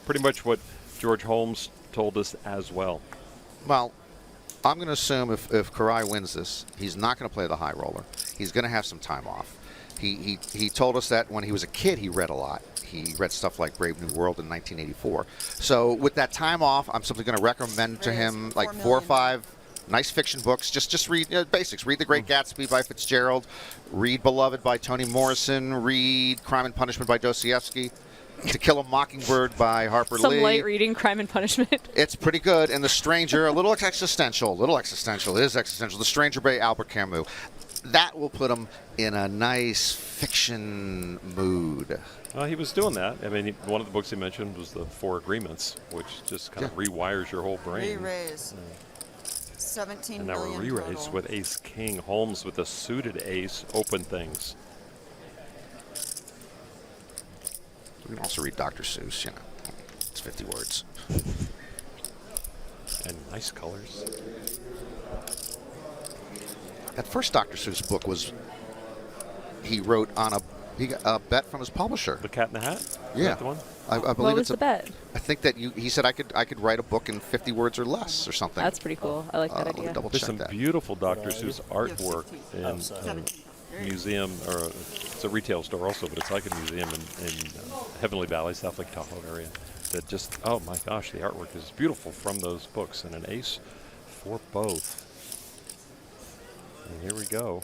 pretty much what George Holmes told us as well. Well, I'm going to assume if Koray wins this, he's not going to play the high roller. He's going to have some time off. He told us that when he was a kid, he read a lot. He read stuff like Brave New World in 1984. So with that time off, I'm simply going to recommend to him like 4 or 5 nice fiction books. Just read basics. Read The Great Gatsby by Fitzgerald. Read Beloved by Toni Morrison. Read Crime and Punishment by Dostoevsky. To Kill a Mockingbird by Harper Lee. Some light reading, Crime and Punishment. It's pretty good. And The Stranger, a little existential. It is existential. The Stranger by Albert Camus. That will put him in a nice fiction mood. He was doing that. I mean, one of the books he mentioned was the 4 Agreements, which just kind of rewires your whole brain. Re-raise. 17 and now million we're re-raised total. with Ace King. Holmes with a suited ace. Open things. We can also read Dr. Seuss, you know. It's 50 words. And nice colors. That first Dr. Seuss book was, he wrote on he got a bet from his publisher. The Cat in the Hat? Is Yeah. that the one? I believe What was it's the bet? I think that he said I could write a book in 50 words or less or something. That's pretty cool. I like that Let me idea. double There's check some that. beautiful Dr. Seuss artwork in a museum, or it's a retail store also, but it's like a museum in Heavenly Valley, South Lake Tahoe area. That just, oh my gosh, the artwork is beautiful from those books. And an ace for both. And here we go.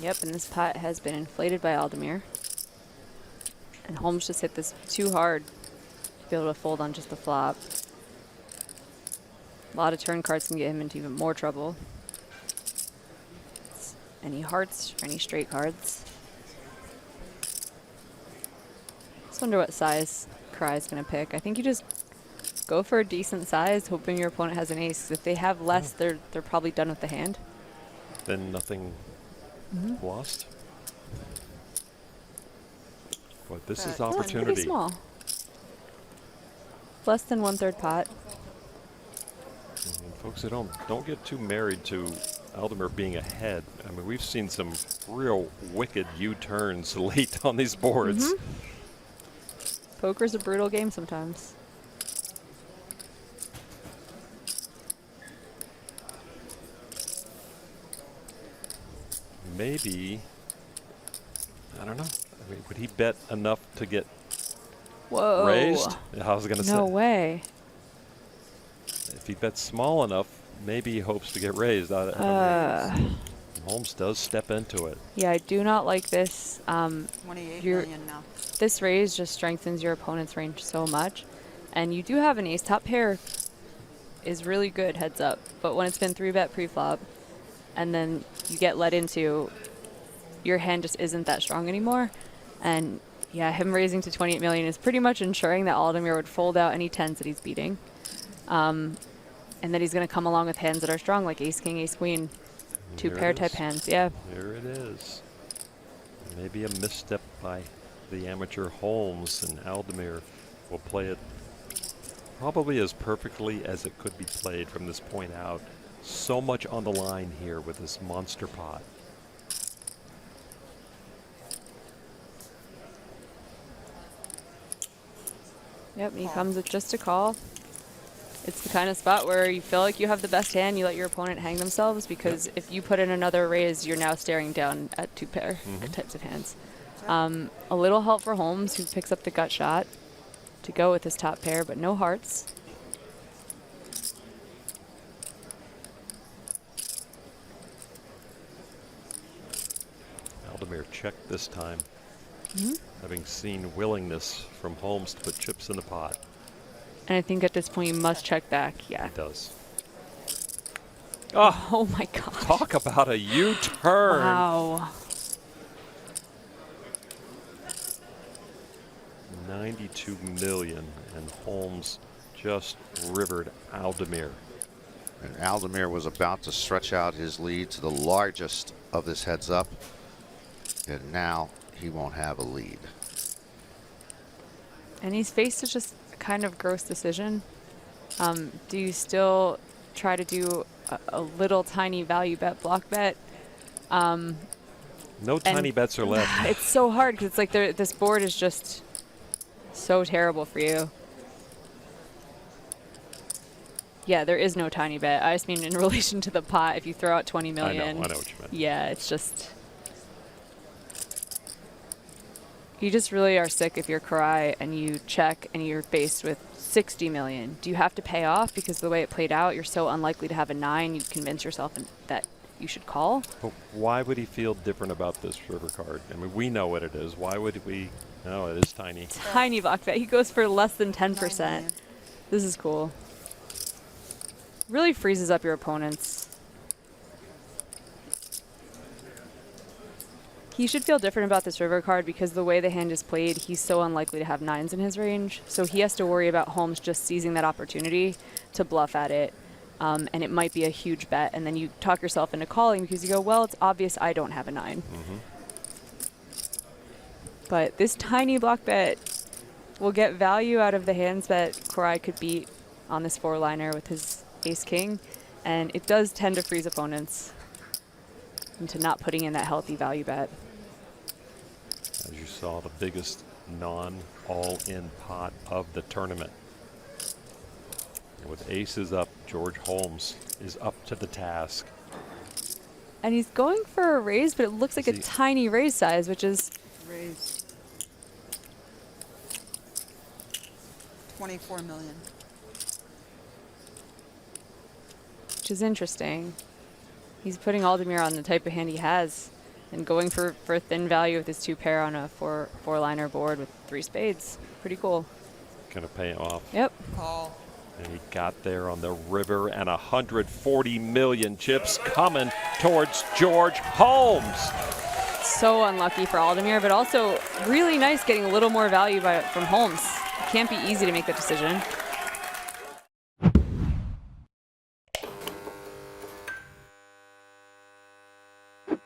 Yep, and this pot has been inflated by Aldemir. And Holmes just hit this too hard to be able to fold on just the flop. A lot of turn cards can get him into even more trouble. Any hearts or any straight cards. Just wonder what size Koray's going to pick. I think you just go for a decent size, hoping your opponent has an ace. If they have less, they're probably done with the hand. Then nothing lost. But this is Well, it's pretty opportunity. small. Less than 1/3 pot. And folks at home, don't get too married to Aldemir being ahead. I mean, we've seen some real wicked U-turns late on these boards. Poker's a brutal game sometimes. Maybe, I don't know. I mean, would he bet enough to get Whoa. raised? I was going to No say. way. If he bets small enough, maybe he hopes to get raised. Holmes does step into it. Yeah, I do not like this. 28 You're- million now. This raise just strengthens your opponent's range so much. And you do have an ace. Top pair is really good heads up. But when it's been 3-bet pre-flop, and then you get let into, your hand just isn't that strong anymore. And yeah, him raising to 28 million is pretty much ensuring that Aldemir would fold out any 10s that he's beating. And that he's going to come along with hands that are strong, like ace, king, ace, queen. Two pair type hands, yeah. There it is. Maybe a misstep by the amateur Holmes, and Aldemir will play it probably as perfectly as it could be played from this point out. So much on the line here with this monster pot. Yep, he comes with just a call. It's the kind of spot where you feel like you have the best hand, you let your opponent hang themselves, because if you put in another raise, you're now staring down at 2-pair types of hands. A little help for Holmes, who picks up the gut shot to go with his top pair, but no hearts. Aldemir checked this time, having seen willingness from Holmes to put chips in the pot. And I think at this point you must check back, yeah. He does. Oh my god. Talk about a U-turn. Wow. 92 million, and Holmes just rivered Aldemir. And Aldemir was about to stretch out his lead to the largest of this heads up. And now he won't have a lead. And he's faced with just a kind of gross decision. Do you still try to do a little tiny value bet, block bet? No tiny bets are left. It's so hard because it's like this board is just So terrible for you. Yeah, there is no tiny bet. I just mean in relation to the pot, if you throw out 20 million. I know what you meant. Yeah, it's just... You just really are sick if you're Koray and you check and you're faced with 60 million. Do you have to pay off? Because the way it played out, you're so unlikely to have a 9, you convince yourself that you should call. But why would he feel different about this river card? I mean, we know what it is. Why would we? No, it is tiny. Tiny block bet. He goes for less than 10%. 9 million. This is cool. Really freezes up your opponents. He should feel different about this river card because the way the hand is played, he's so unlikely to have 9s in his range. So he has to worry about Holmes just seizing that opportunity to bluff at it. And it might be a huge bet. And then you talk yourself into calling because you go, well, it's obvious I don't have a 9. But this tiny block bet will get value out of the hands that Koray could beat on this 4-liner with his ace-king. And it does tend to freeze opponents into not putting in that healthy value bet. As you saw, the biggest non-all-in pot of the tournament. And with aces up, George Holmes is up to the task. And he's going for a raise, but it looks like a tiny raise size, which is... Raise. 24 million. which is interesting. He's putting Aldemir on the type of hand he has and going for thin value with his 2-pair on a four-liner board with 3 spades. Pretty cool. Gonna pay off. Yep. Call. And he got there on the river, and 140 million chips coming towards George Holmes. So unlucky for Aldemir, but also really nice getting a little more value from Holmes. It can't be easy to make that decision.